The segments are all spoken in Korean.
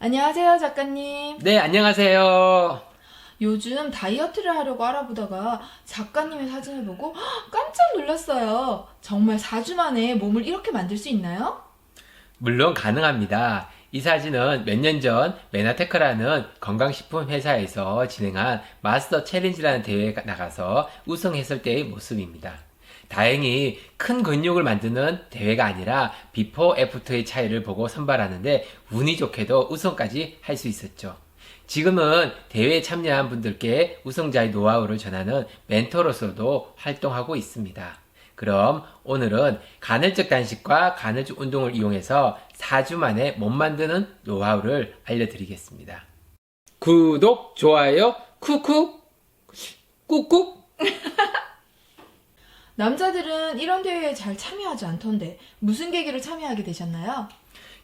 안녕하세요, 작가님. 네, 안녕하세요. 요즘 다이어트를 하려고 알아보다가 작가님의 사진을 보고 깜짝 놀랐어요. 정말 4주 만에 몸을 이렇게 만들 수 있나요? 물론 가능합니다. 이 사진은 몇 년 전 메나테크라는 건강식품 회사에서 진행한 마스터 챌린지라는 대회에 나가서 우승했을 때의 모습입니다. 다행히 큰 근육을 만드는 대회가 아니라 비포 애프터의 차이를 보고 선발하는데 운이 좋게도 우승까지 할 수 있었죠. 지금은 대회에 참여한 분들께 우승자의 노하우를 전하는 멘토로서도 활동하고 있습니다. 그럼 오늘은 간헐적 단식과 간헐적 운동을 이용해서 4주 만에 몸 만드는 노하우를 알려드리겠습니다. 구독, 좋아요, 쿡쿡, 꾹꾹. 남자들은 이런 대회에 잘 참여하지 않던데 무슨 계기로 참여하게 되셨나요?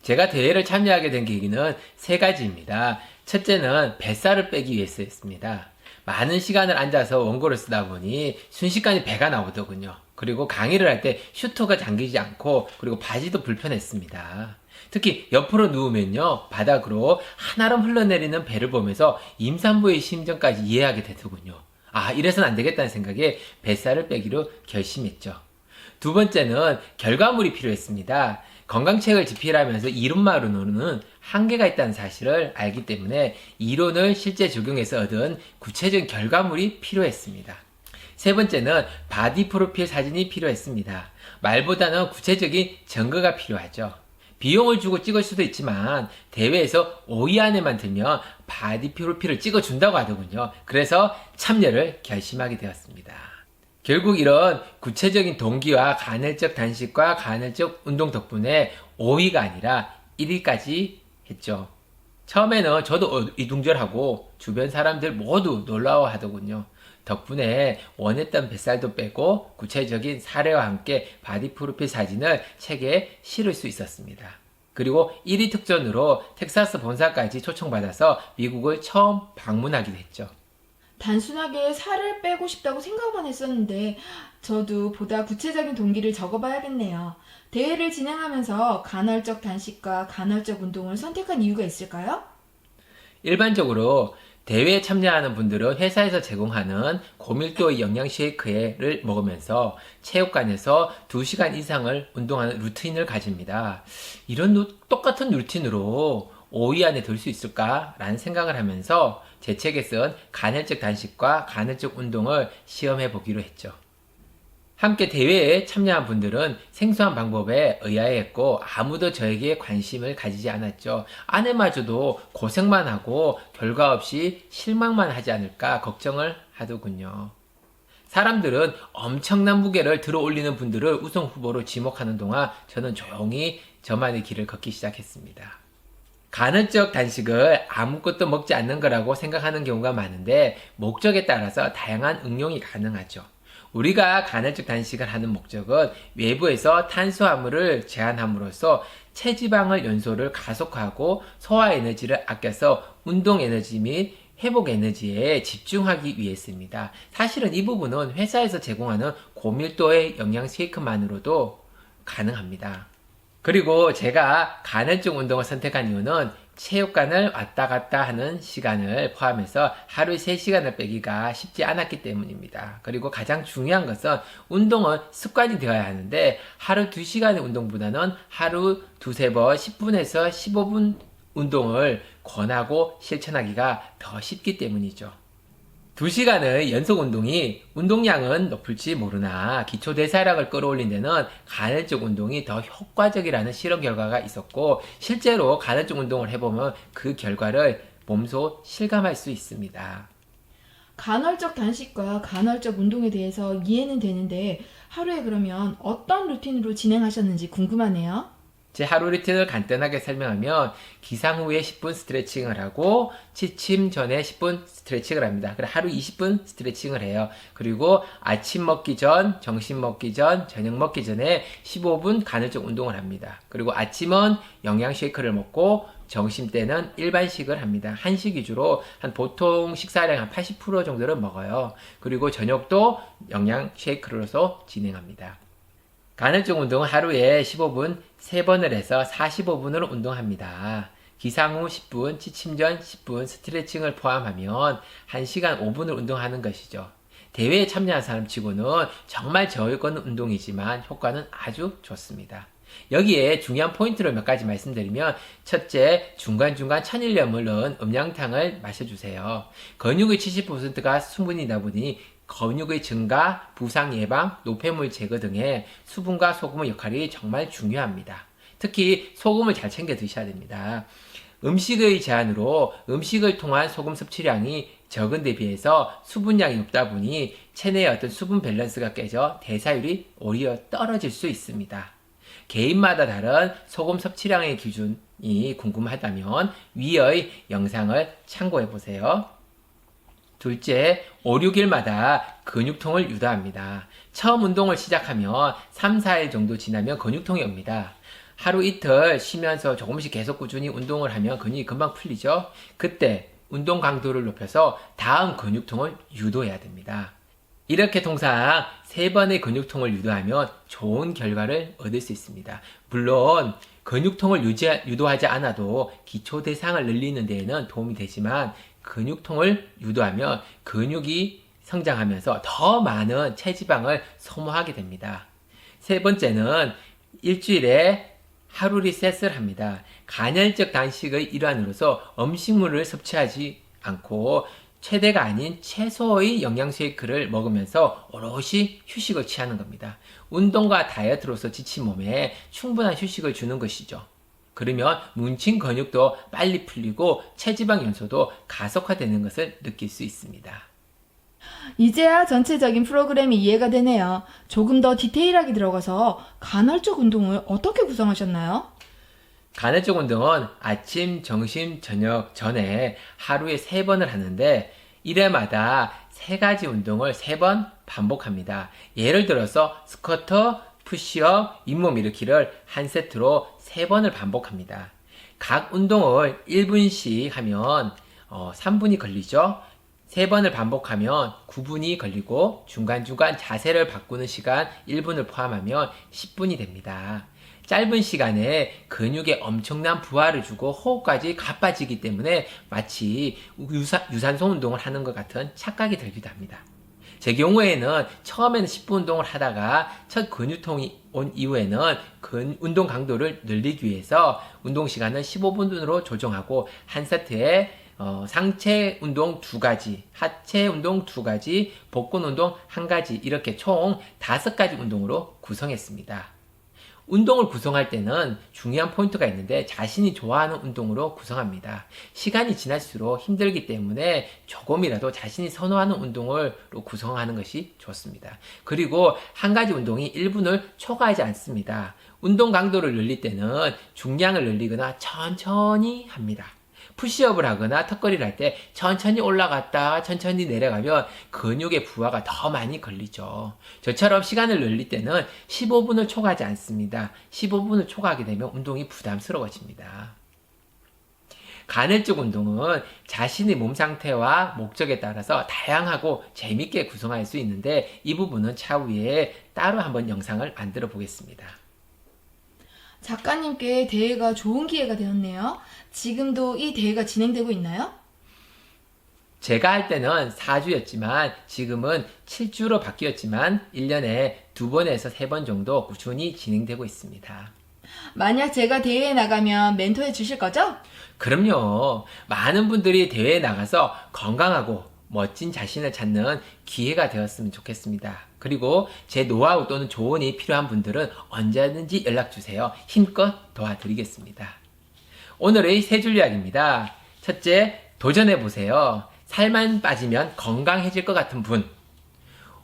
제가 대회를 참여하게 된 계기는 세 가지입니다. 첫째는 뱃살을 빼기 위해서였습니다. 많은 시간을 앉아서 원고를 쓰다 보니 순식간에 배가 나오더군요. 그리고 강의를 할 때 슈터가 잠기지 않고 그리고 바지도 불편했습니다. 특히 옆으로 누우면요 바닥으로 한아름 흘러내리는 배를 보면서 임산부의 심정까지 이해하게 되더군요. 아, 이래서는 안 되겠다는 생각에 뱃살을 빼기로 결심했죠. 두 번째는 결과물이 필요했습니다. 건강책을 집필하면서 이론만으로는 한계가 있다는 사실을 알기 때문에 이론을 실제 적용해서 얻은 구체적인 결과물이 필요했습니다. 세 번째는 바디 프로필 사진이 필요했습니다. 말보다는 구체적인 증거가 필요하죠. 비용을 주고 찍을 수도 있지만 대회에서 5위 안에만 들면 바디 프로필을 찍어준다고 하더군요. 그래서 참여를 결심하게 되었습니다. 결국 이런 구체적인 동기와 간헐적 단식과 간헐적 운동 덕분에 5위가 아니라 1위까지 했죠. 처음에는 저도 이둥절하고 주변 사람들 모두 놀라워 하더군요. 덕분에 원했던 뱃살도 빼고 구체적인 사례와 함께 바디 프로필 사진을 책에 실을 수 있었습니다. 그리고 1위 특전으로 텍사스 본사까지 초청받아서 미국을 처음 방문하기도 했죠. 단순하게 살을 빼고 싶다고 생각만 했었는데 저도 보다 구체적인 동기를 적어봐야겠네요. 대회를 진행하면서 간헐적 단식과 간헐적 운동을 선택한 이유가 있을까요? 일반적으로 대회에 참여하는 분들은 회사에서 제공하는 고밀도의 영양 쉐이크를 먹으면서 체육관에서 2시간 이상을 운동하는 루틴을 가집니다. 이런 똑같은 루틴으로 5위 안에 들 수 있을까라는 생각을 하면서 제 책에 쓴 간헐적 단식과 간헐적 운동을 시험해 보기로 했죠. 함께 대회에 참여한 분들은 생소한 방법에 의아해했고 아무도 저에게 관심을 가지지 않았죠. 아내마저도 고생만 하고 결과 없이 실망만 하지 않을까 걱정을 하더군요. 사람들은 엄청난 무게를 들어 올리는 분들을 우승 후보로 지목하는 동안 저는 조용히 저만의 길을 걷기 시작했습니다. 간헐적 단식을 아무것도 먹지 않는 거라고 생각하는 경우가 많은데 목적에 따라서 다양한 응용이 가능하죠. 우리가 간헐적 단식을 하는 목적은 외부에서 탄수화물을 제한함으로써 체지방을 연소를 가속화하고 소화 에너지를 아껴서 운동 에너지 및 회복 에너지에 집중하기 위해서입니다. 사실은 이 부분은 회사에서 제공하는 고밀도의 영양 쉐이크만으로도 가능합니다. 그리고 제가 간헐적 운동을 선택한 이유는 체육관을 왔다 갔다 하는 시간을 포함해서 하루에 3시간을 빼기가 쉽지 않았기 때문입니다. 그리고 가장 중요한 것은 운동은 습관이 되어야 하는데 하루 2시간의 운동보다는 하루 2-3번 10분에서 15분 운동을 권하고 실천하기가 더 쉽기 때문이죠. 2시간의 연속 운동이 운동량은 높을지 모르나 기초대사량을 끌어올린 데는 간헐적 운동이 더 효과적이라는 실험 결과가 있었고 실제로 간헐적 운동을 해보면 그 결과를 몸소 실감할 수 있습니다. 간헐적 단식과 간헐적 운동에 대해서 이해는 되는데 하루에 그러면 어떤 루틴으로 진행하셨는지 궁금하네요. 제 하루 루틴을 간단하게 설명하면 기상 후에 10분 스트레칭을 하고 취침 전에 10분 스트레칭을 합니다. 그래 하루 20분 스트레칭을 해요. 그리고 아침 먹기 전, 점심 먹기 전, 저녁 먹기 전에 15분 간헐적 운동을 합니다. 그리고 아침은 영양 쉐이크를 먹고 점심 때는 일반식을 합니다. 한식 위주로 한 보통 식사량 한 80% 정도를 먹어요. 그리고 저녁도 영양 쉐이크로서 진행합니다. 간헐적 운동은 하루에 15분 3번을 해서 45분으로 운동합니다. 기상 후 10분, 취침 전 10분 스트레칭을 포함하면 1시간 5분을 운동하는 것이죠. 대회에 참여한 사람 치고는 정말 저효과는 운동이지만 효과는 아주 좋습니다. 여기에 중요한 포인트를 몇 가지 말씀드리면, 첫째, 중간중간 천일염을 넣은 음양탕을 마셔주세요. 근육의 70%가 수분이다 보니 근육의 증가, 부상 예방, 노폐물 제거 등의 수분과 소금의 역할이 정말 중요합니다. 특히 소금을 잘 챙겨 드셔야 됩니다. 음식의 제한으로 음식을 통한 소금 섭취량이 적은 데 비해서 수분량이 높다 보니 체내의 어떤 수분 밸런스가 깨져 대사율이 오히려 떨어질 수 있습니다. 개인마다 다른 소금 섭취량의 기준이 궁금하다면 위의 영상을 참고해 보세요. 둘째, 5, 6일마다 근육통을 유도합니다. 처음 운동을 시작하면 3, 4일 정도 지나면 근육통이 옵니다. 하루 이틀 쉬면서 조금씩 계속 꾸준히 운동을 하면 근육이 금방 풀리죠. 그때 운동 강도를 높여서 다음 근육통을 유도해야 됩니다. 이렇게 통상 3번의 근육통을 유도하면 좋은 결과를 얻을 수 있습니다. 물론 근육통을 유도하지 않아도 기초 대사량을 늘리는 데에는 도움이 되지만, 근육통을 유도하면 근육이 성장하면서 더 많은 체지방을 소모하게 됩니다. 세 번째는 일주일에 하루 리셋을 합니다. 간헐적 단식의 일환으로서 음식물을 섭취하지 않고 최대가 아닌 최소의 영양 쉐이크를 먹으면서 오롯이 휴식을 취하는 겁니다. 운동과 다이어트로서 지친 몸에 충분한 휴식을 주는 것이죠. 그러면 뭉친 근육도 빨리 풀리고 체지방 연소도 가속화되는 것을 느낄 수 있습니다. 이제야 전체적인 프로그램이 이해가 되네요. 조금 더 디테일하게 들어가서 간헐적 운동을 어떻게 구성하셨나요? 간헐적 운동은 아침, 점심, 저녁 전에 하루에 3번을 하는데 1회마다 3가지 운동을 3번 반복합니다. 예를 들어서 스쿼트, 푸시업, 잇몸 일으키를 한 세트로 3번을 반복합니다. 각 운동을 1분씩 하면 3분이 걸리죠. 3번을 반복하면 9분이 걸리고 중간중간 자세를 바꾸는 시간 1분을 포함하면 10분이 됩니다. 짧은 시간에 근육에 엄청난 부하를 주고 호흡까지 가빠지기 때문에 마치 유산소 운동을 하는 것 같은 착각이 들기도 합니다. 제 경우에는 처음에는 10분 운동을 하다가 첫 근육통이 온 이후에는 운동 강도를 늘리기 위해서 운동 시간을 15분으로 조정하고 한 세트에 상체 운동 2가지, 하체 운동 2가지, 복근 운동 1가지, 이렇게 총 5가지 운동으로 구성했습니다. 운동을 구성할 때는 중요한 포인트가 있는데 자신이 좋아하는 운동으로 구성합니다. 시간이 지날수록 힘들기 때문에 조금이라도 자신이 선호하는 운동으로 구성하는 것이 좋습니다. 그리고 한 가지 운동이 1분을 초과하지 않습니다. 운동 강도를 늘릴 때는 중량을 늘리거나 천천히 합니다. 푸시업을 하거나 턱걸이를 할 때 천천히 올라갔다 천천히 내려가면 근육의 부하가 더 많이 걸리죠. 저처럼 시간을 늘릴 때는 15분을 초과하지 않습니다. 15분을 초과하게 되면 운동이 부담스러워집니다. 간헐적 운동은 자신의 몸 상태와 목적에 따라서 다양하고 재밌게 구성할 수 있는데, 이 부분은 차후에 따로 한번 영상을 만들어 보겠습니다. 작가님께 대회가 좋은 기회가 되었네요. 지금도 이 대회가 진행되고 있나요? 제가 할 때는 4주였지만 지금은 7주로 바뀌었지만 1년에 2번에서 3번 정도 꾸준히 진행되고 있습니다. 만약 제가 대회에 나가면 멘토해 주실 거죠? 그럼요. 많은 분들이 대회에 나가서 건강하고 멋진 자신을 찾는 기회가 되었으면 좋겠습니다. 그리고 제 노하우 또는 조언이 필요한 분들은 언제든지 연락주세요. 힘껏 도와드리겠습니다. 오늘의 3줄 이야기입니다. 첫째, 도전해보세요. 살만 빠지면 건강해질 것 같은 분,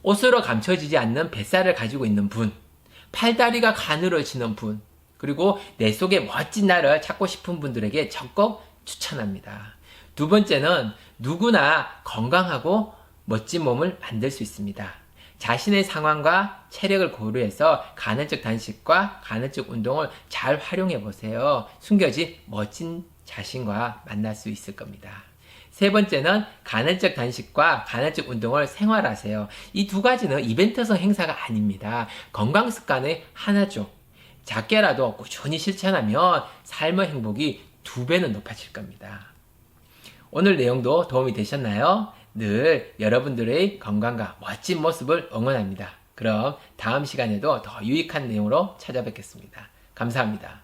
옷으로 감춰지지 않는 뱃살을 가지고 있는 분, 팔다리가 가늘어지는 분, 그리고 내 속에 멋진 나를 찾고 싶은 분들에게 적극 추천합니다. 두 번째는 누구나 건강하고 멋진 몸을 만들 수 있습니다. 자신의 상황과 체력을 고려해서 간헐적 단식과 간헐적 운동을 잘 활용해 보세요. 숨겨진 멋진 자신과 만날 수 있을 겁니다. 세 번째는 간헐적 단식과 간헐적 운동을 생활하세요. 이 2가지는 이벤트성 행사가 아닙니다. 건강 습관의 하나죠. 작게라도 꾸준히 실천하면 삶의 행복이 2배는 높아질 겁니다. 오늘 내용도 도움이 되셨나요? 늘 여러분들의 건강과 멋진 모습을 응원합니다. 그럼 다음 시간에도 더 유익한 내용으로 찾아뵙겠습니다. 감사합니다.